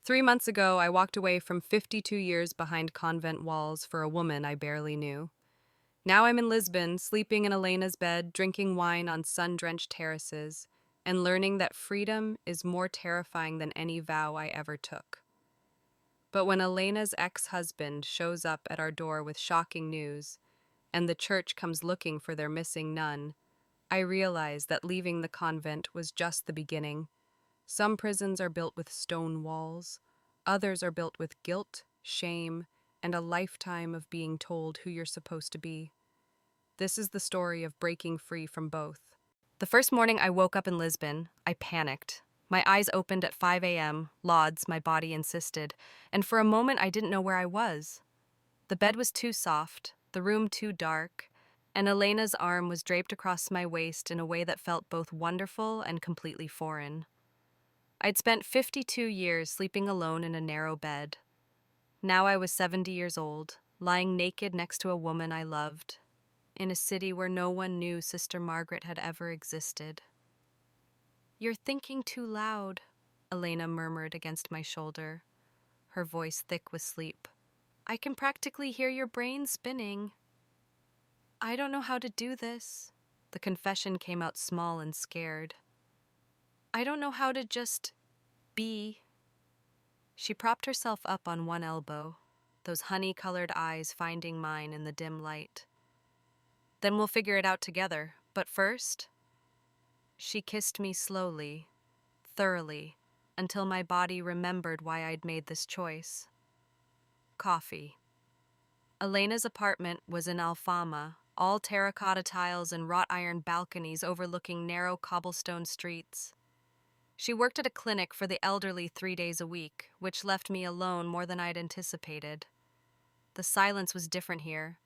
3 months ago, I walked away from 52 years behind convent walls for a woman I barely knew. Now I'm in Lisbon, sleeping in Elena's bed, drinking wine on sun-drenched terraces, and learning that freedom is more terrifying than any vow I ever took. But when Elena's ex-husband shows up at our door with shocking news, and the church comes looking for their missing nun, I realize that leaving the convent was just the beginning. Some prisons are built with stone walls, others are built with guilt, shame, and a lifetime of being told who you're supposed to be. This is the story of breaking free from both. The first morning I woke up in Lisbon, I panicked. My eyes opened at 5 a.m., lauds, my body insisted, and for a moment I didn't know where I was. The bed was too soft, the room too dark, and Elena's arm was draped across my waist in a way that felt both wonderful and completely foreign. I'd spent 52 years sleeping alone in a narrow bed. Now I was 70 years old, lying naked next to a woman I loved, in a city where no one knew Sister Margaret had ever existed. "You're thinking too loud," Elena murmured against my shoulder, her voice thick with sleep. "I can practically hear your brain spinning." "I don't know how to do this." The confession came out small and scared. "I don't know how to just be." She propped herself up on one elbow, those honey-colored eyes finding mine in the dim light. "Then we'll figure it out together, but first..." She kissed me slowly, thoroughly, until my body remembered why I'd made this choice. Coffee. Elena's apartment was in Alfama, all terracotta tiles and wrought iron balconies overlooking narrow cobblestone streets. She worked at a clinic for the elderly 3 days a week, which left me alone more than I'd anticipated. The silence was different here,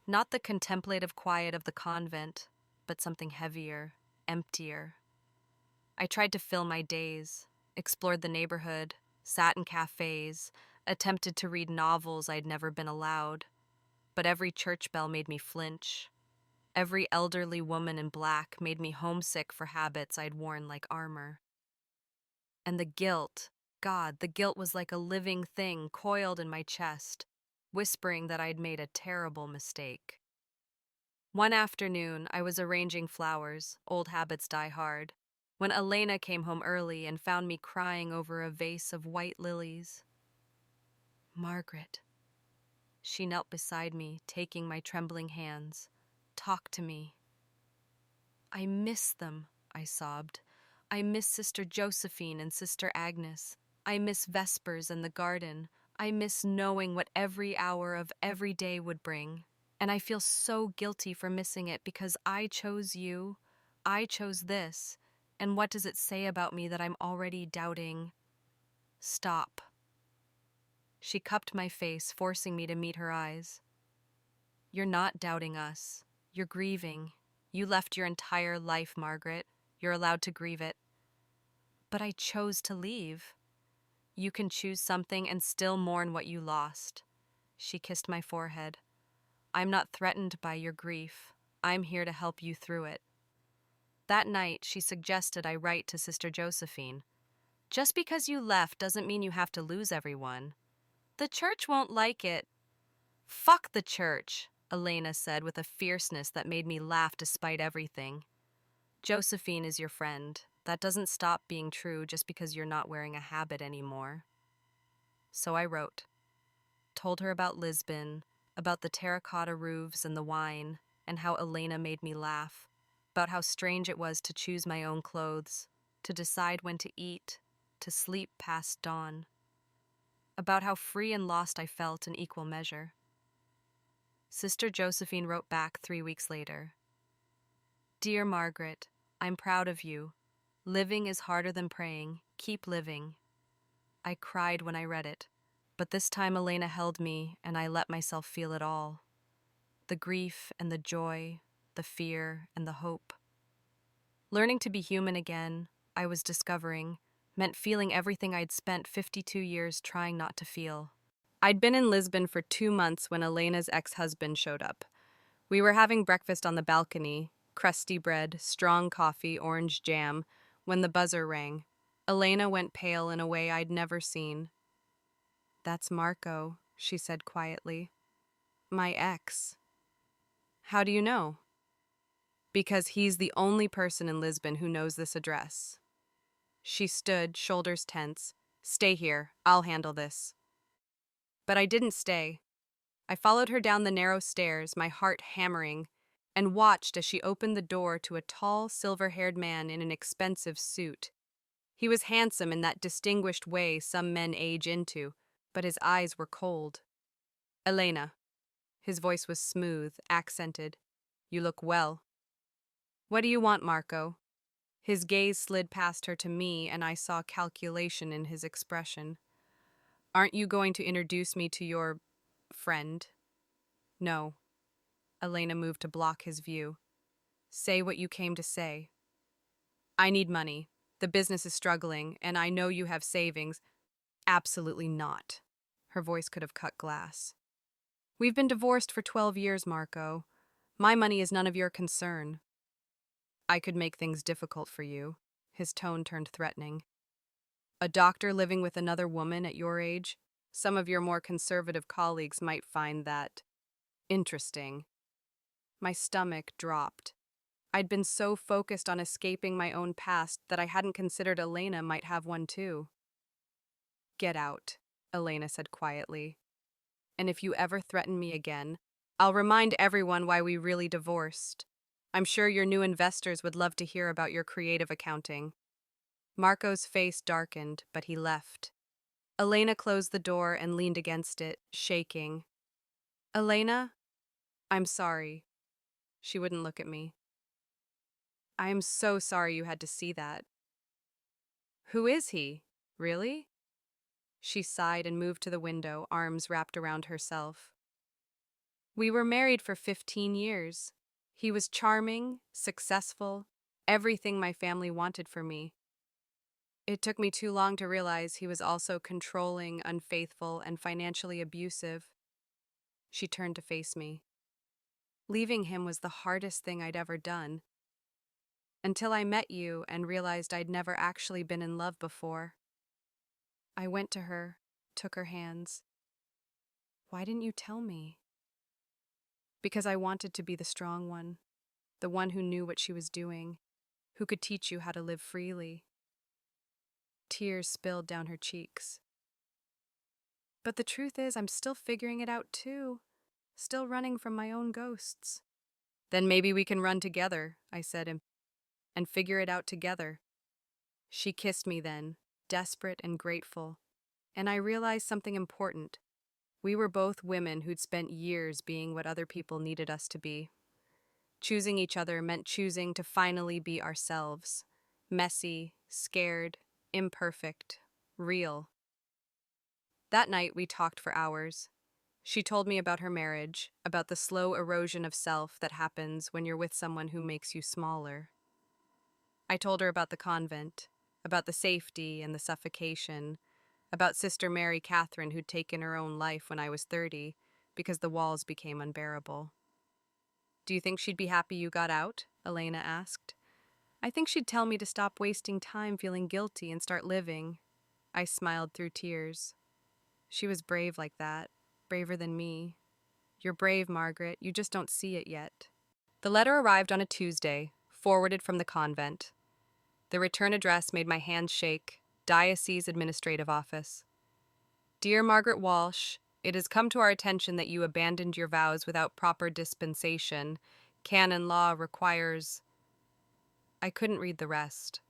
not the contemplative quiet of the convent, but something heavier, emptier. I tried to fill my days, explored the neighborhood, sat in cafes, attempted to read novels I'd never been allowed. But every church bell made me flinch. Every elderly woman in black made me homesick for habits I'd worn like armor. And the guilt, God, the guilt was like a living thing coiled in my chest, whispering that I'd made a terrible mistake. One afternoon, I was arranging flowers, old habits die hard, when Elena came home early and found me crying over a vase of white lilies. "Margaret." She knelt beside me, taking my trembling hands. "Talk to me." "I miss them," I sobbed. "I miss Sister Josephine and Sister Agnes. I miss Vespers and the garden. I miss knowing what every hour of every day would bring. And I feel so guilty for missing it because I chose you. I chose this. And what does it say about me that I'm already doubting?" "Stop." She cupped my face, forcing me to meet her eyes. "You're not doubting us. You're grieving. You left your entire life, Margaret. You're allowed to grieve it." "But I chose to leave." "You can choose something and still mourn what you lost." She kissed my forehead. "I'm not threatened by your grief. I'm here to help you through it." That night, she suggested I write to Sister Josephine. "Just because you left doesn't mean you have to lose everyone. The church won't like it." "Fuck the church," Elena said with a fierceness that made me laugh despite everything. "Josephine is your friend. That doesn't stop being true just because you're not wearing a habit anymore." So I wrote. Told her about Lisbon, about the terracotta roofs and the wine, and how Elena made me laugh, about how strange it was to choose my own clothes, to decide when to eat, to sleep past dawn, about how free and lost I felt in equal measure. Sister Josephine wrote back 3 weeks later. "Dear Margaret, I'm proud of you. Living is harder than praying. Keep living." I cried when I read it, but this time Elena held me and I let myself feel it all. The grief and the joy, the fear and the hope. Learning to be human again, I was discovering, meant feeling everything I'd spent 52 years trying not to feel. I'd been in Lisbon for 2 months when Elena's ex-husband showed up. We were having breakfast on the balcony, crusty bread, strong coffee, orange jam, when the buzzer rang. Elena went pale in a way I'd never seen. That's Marco, she said quietly. My ex. How do you know? Because he's the only person in Lisbon who knows this address. She stood, shoulders tense. Stay here, I'll handle this. But I didn't stay. I followed her down the narrow stairs, my heart hammering, and watched as she opened the door to a tall, silver-haired man in an expensive suit. He was handsome in that distinguished way some men age into, but his eyes were cold. Elena. His voice was smooth, accented. You look well. What do you want, Marco? His gaze slid past her to me, and I saw calculation in his expression. Aren't you going to introduce me to your friend? No. Elena moved to block his view. Say what you came to say. I need money. The business is struggling, and I know you have savings. Absolutely not. Her voice could have cut glass. We've been divorced for 12 years, Marco. My money is none of your concern. I could make things difficult for you. His tone turned threatening. A doctor living with another woman at your age? Some of your more conservative colleagues might find that interesting. My stomach dropped. I'd been so focused on escaping my own past that I hadn't considered Elena might have one too. Get out, Elena said quietly. And if you ever threaten me again, I'll remind everyone why we really divorced. I'm sure your new investors would love to hear about your creative accounting. Marco's face darkened, but he left. Elena closed the door and leaned against it, shaking. Elena, I'm sorry. She wouldn't look at me. I am so sorry you had to see that. Who is he? Really? She sighed and moved to the window, arms wrapped around herself. We were married for 15 years. He was charming, successful, everything my family wanted for me. It took me too long to realize he was also controlling, unfaithful, and financially abusive. She turned to face me. Leaving him was the hardest thing I'd ever done. Until I met you and realized I'd never actually been in love before. I went to her, took her hands. Why didn't you tell me? Because I wanted to be the strong one, the one who knew what she was doing, who could teach you how to live freely. Tears spilled down her cheeks. But the truth is, I'm still figuring it out too, still running from my own ghosts. Then maybe we can run together, I said, and figure it out together. She kissed me then, desperate and grateful, and I realized something important. We were both women who'd spent years being what other people needed us to be. Choosing each other meant choosing to finally be ourselves. Messy, scared, imperfect, real. That night we talked for hours. She told me about her marriage, about the slow erosion of self that happens when you're with someone who makes you smaller. I told her about the convent, about the safety and the suffocation, about Sister Mary Catherine who'd taken her own life when I was 30 because the walls became unbearable. Do you think she'd be happy you got out? Elena asked. I think she'd tell me to stop wasting time feeling guilty and start living. I smiled through tears. She was brave like that, braver than me. You're brave, Margaret, you just don't see it yet. The letter arrived on a Tuesday, forwarded from the convent. The return address made my hands shake. Diocese Administrative Office. Dear Margaret Walsh, it has come to our attention that you abandoned your vows without proper dispensation. Canon law requires... I couldn't read the rest.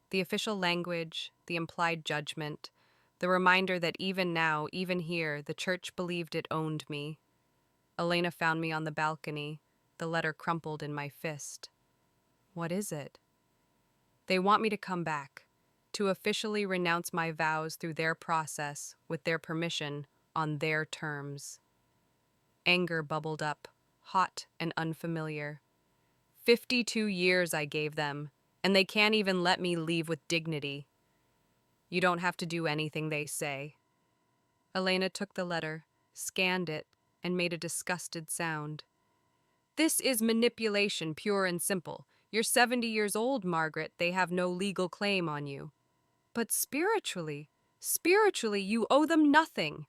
The official language, the implied judgment, the reminder that even now, even here, the church believed it owned me. Elena found me on the balcony, the letter crumpled in my fist. What is it? They want me to come back, to officially renounce my vows through their process, with their permission, on their terms. Anger bubbled up, hot and unfamiliar. 52 years I gave them, and they can't even let me leave with dignity. You don't have to do anything they say. Elena took the letter, scanned it, and made a disgusted sound. This is manipulation, pure and simple. You're 70 years old, Margaret. They have no legal claim on you. But spiritually, you owe them nothing.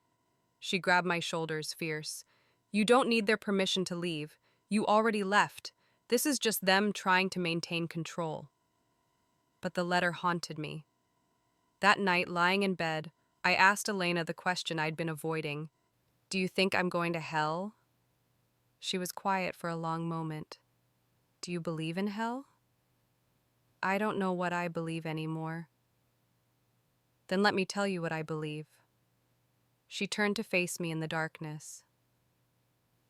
She grabbed my shoulders, fierce. You don't need their permission to leave. You already left. This is just them trying to maintain control. But the letter haunted me. That night, lying in bed, I asked Elena the question I'd been avoiding. Do you think I'm going to hell? She was quiet for a long moment. Do you believe in hell? I don't know what I believe anymore. Then let me tell you what I believe. She turned to face me in the darkness.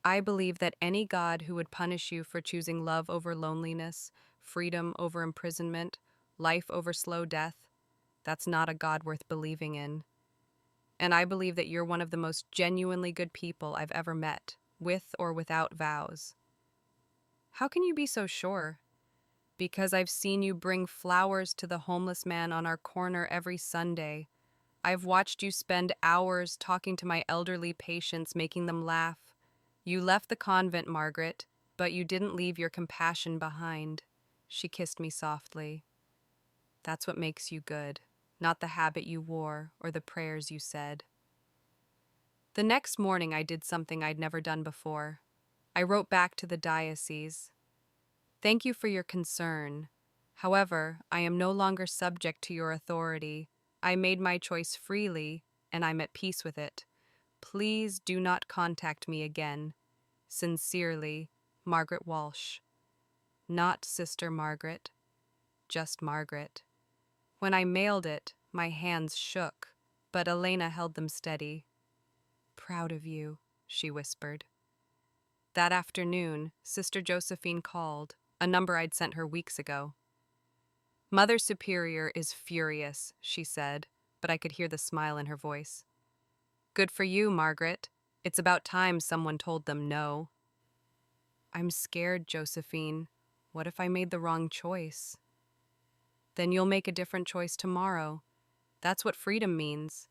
I believe that any God who would punish you for choosing love over loneliness, freedom over imprisonment, life over slow death, that's not a God worth believing in. And I believe that you're one of the most genuinely good people I've ever met, with or without vows. How can you be so sure? Because I've seen you bring flowers to the homeless man on our corner every Sunday. I've watched you spend hours talking to my elderly patients, making them laugh. You left the convent, Margaret, but you didn't leave your compassion behind. She kissed me softly. That's what makes you good, not the habit you wore or the prayers you said. The next morning I did something I'd never done before. I wrote back to the diocese. Thank you for your concern. However, I am no longer subject to your authority. I made my choice freely, and I'm at peace with it. Please do not contact me again. Sincerely, Margaret Walsh. Not Sister Margaret, just Margaret. When I mailed it, my hands shook, but Elena held them steady. Proud of you, she whispered. That afternoon, Sister Josephine called, a number I'd sent her weeks ago. Mother Superior is furious, she said, but I could hear the smile in her voice. Good for you, Margaret. It's about time someone told them no. I'm scared, Josephine. What if I made the wrong choice? Then you'll make a different choice tomorrow. That's what freedom means.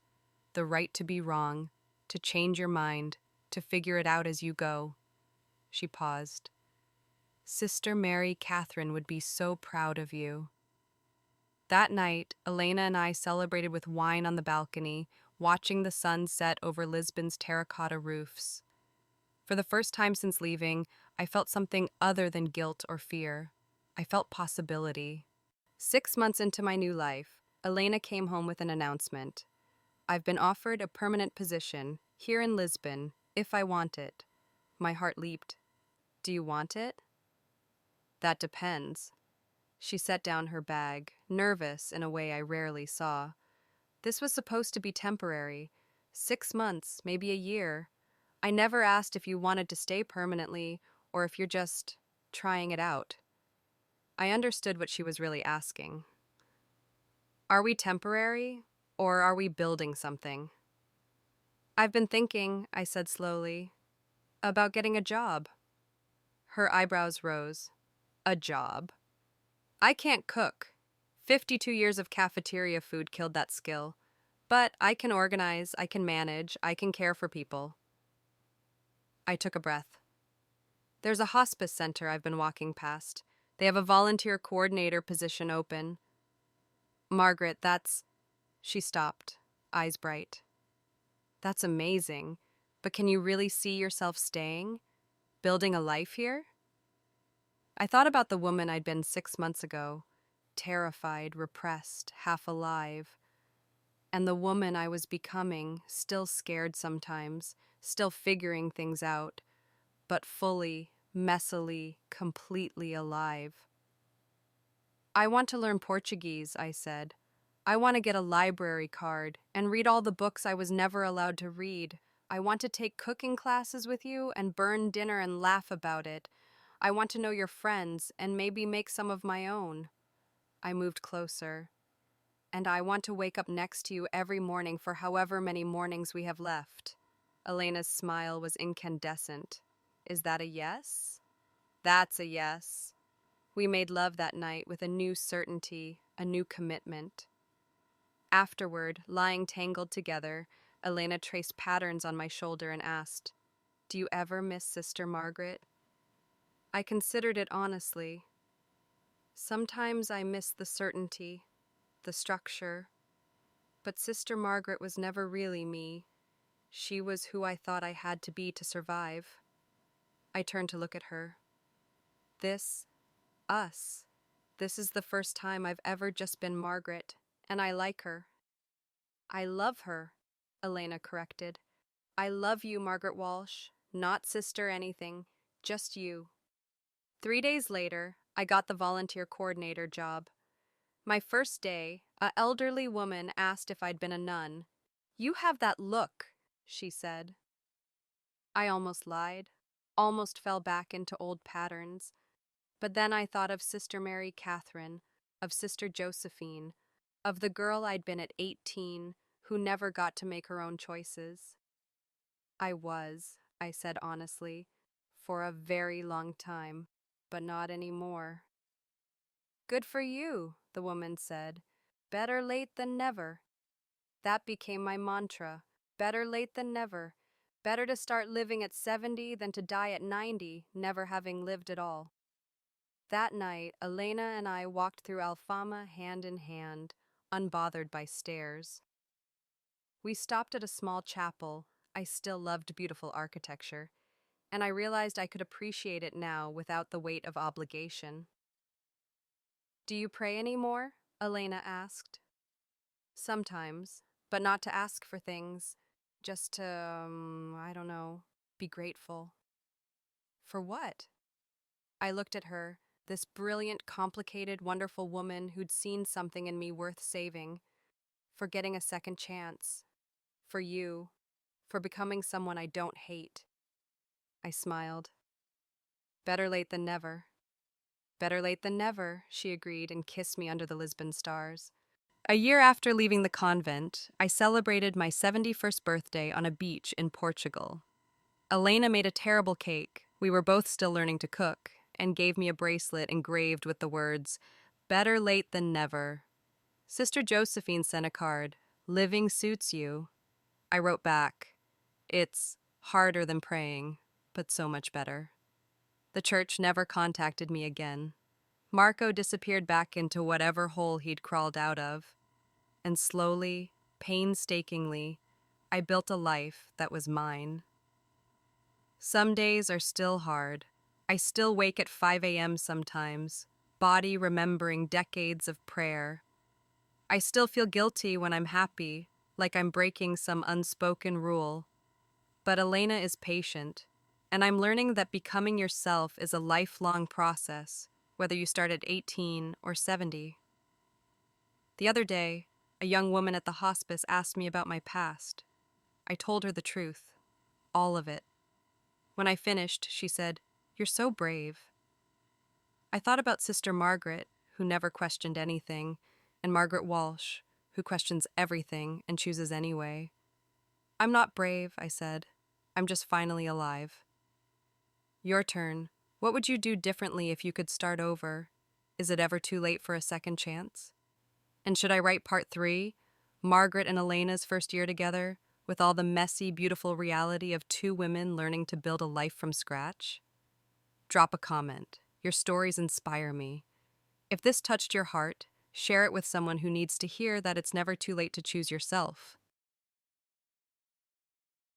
The right to be wrong, to change your mind, to figure it out as you go. She paused. Sister Mary Catherine would be so proud of you. That night, Elena and I celebrated with wine on the balcony, watching the sun set over Lisbon's terracotta roofs. For the first time since leaving, I felt something other than guilt or fear. I felt possibility. 6 months into my new life, Elena came home with an announcement. I've been offered a permanent position here in Lisbon, if I want it. My heart leaped. Do you want it? That depends. She set down her bag, nervous in a way I rarely saw. This was supposed to be temporary. 6 months, maybe a year. I never asked if you wanted to stay permanently or if you're just trying it out. I understood what she was really asking. Are we temporary, or are we building something? I've been thinking, I said slowly, about getting a job. Her eyebrows rose. A job? I can't cook. 52 years of cafeteria food killed that skill. But I can organize, I can manage, I can care for people. I took a breath. There's a hospice center I've been walking past. They have a volunteer coordinator position open. Margaret, that's... She stopped, eyes bright. That's amazing. But can you really see yourself staying? Building a life here? I thought about the woman I'd been 6 months ago, terrified, repressed, half alive. And the woman I was becoming, still scared sometimes, still figuring things out, but fully, messily, completely alive. I want to learn Portuguese, I said. I want to get a library card and read all the books I was never allowed to read. I want to take cooking classes with you and burn dinner and laugh about it. I want to know your friends and maybe make some of my own. I moved closer. And I want to wake up next to you every morning for however many mornings we have left. Elena's smile was incandescent. Is that a yes? That's a yes. We made love that night with a new certainty, a new commitment. Afterward, lying tangled together, Elena traced patterns on my shoulder and asked, Do you ever miss Sister Margaret? I considered it honestly. Sometimes I miss the certainty, the structure. But Sister Margaret was never really me. She was who I thought I had to be to survive. I turned to look at her. This, us. This is the first time I've ever just been Margaret, and I like her. I love her, Elena corrected. I love you, Margaret Walsh. Not sister anything, just you. 3 days later, I got the volunteer coordinator job. My first day, a elderly woman asked if I'd been a nun. You have that look, she said. I almost lied, almost fell back into old patterns. But then I thought of Sister Mary Catherine, of Sister Josephine, of the girl I'd been at 18 who never got to make her own choices. I said honestly, for a very long time, but not anymore. Good for you, the woman said. Better late than never. That became my mantra. Better late than never. Better to start living at 70 than to die at 90, never having lived at all. That night, Elena and I walked through Alfama hand in hand, unbothered by stares. We stopped at a small chapel. I still loved beautiful architecture, and I realized I could appreciate it now without the weight of obligation. Do you pray anymore? Elena asked. Sometimes, but not to ask for things, just to, I don't know, be grateful. For what? I looked at her, this brilliant, complicated, wonderful woman who'd seen something in me worth saving, for getting a second chance, for you, for becoming someone I don't hate. I smiled. Better late than never. Better late than never, she agreed and kissed me under the Lisbon stars. A year after leaving the convent, I celebrated my 71st birthday on a beach in Portugal. Elena made a terrible cake. We were both still learning to cook, and gave me a bracelet engraved with the words, "Better late than never." Sister Josephine sent a card, "Living suits you." I wrote back, "It's harder than praying, but so much better." The church never contacted me again. Marco disappeared back into whatever hole he'd crawled out of, and slowly, painstakingly, I built a life that was mine. Some days are still hard. I still wake at 5 a.m. sometimes, body remembering decades of prayer. I still feel guilty when I'm happy, like I'm breaking some unspoken rule. But Elena is patient, and I'm learning that becoming yourself is a lifelong process, whether you start at 18 or 70. The other day, a young woman at the hospice asked me about my past. I told her the truth, all of it. When I finished, she said, "You're so brave." I thought about Sister Margaret, who never questioned anything, and Margaret Walsh, who questions everything and chooses anyway. "I'm not brave," I said. "I'm just finally alive." Your turn. What would you do differently if you could start over? Is it ever too late for a second chance? And should I write part 3, Margaret and Elena's first year together, with all the messy, beautiful reality of two women learning to build a life from scratch? Drop a comment. Your stories inspire me. If this touched your heart, share it with someone who needs to hear that it's never too late to choose yourself.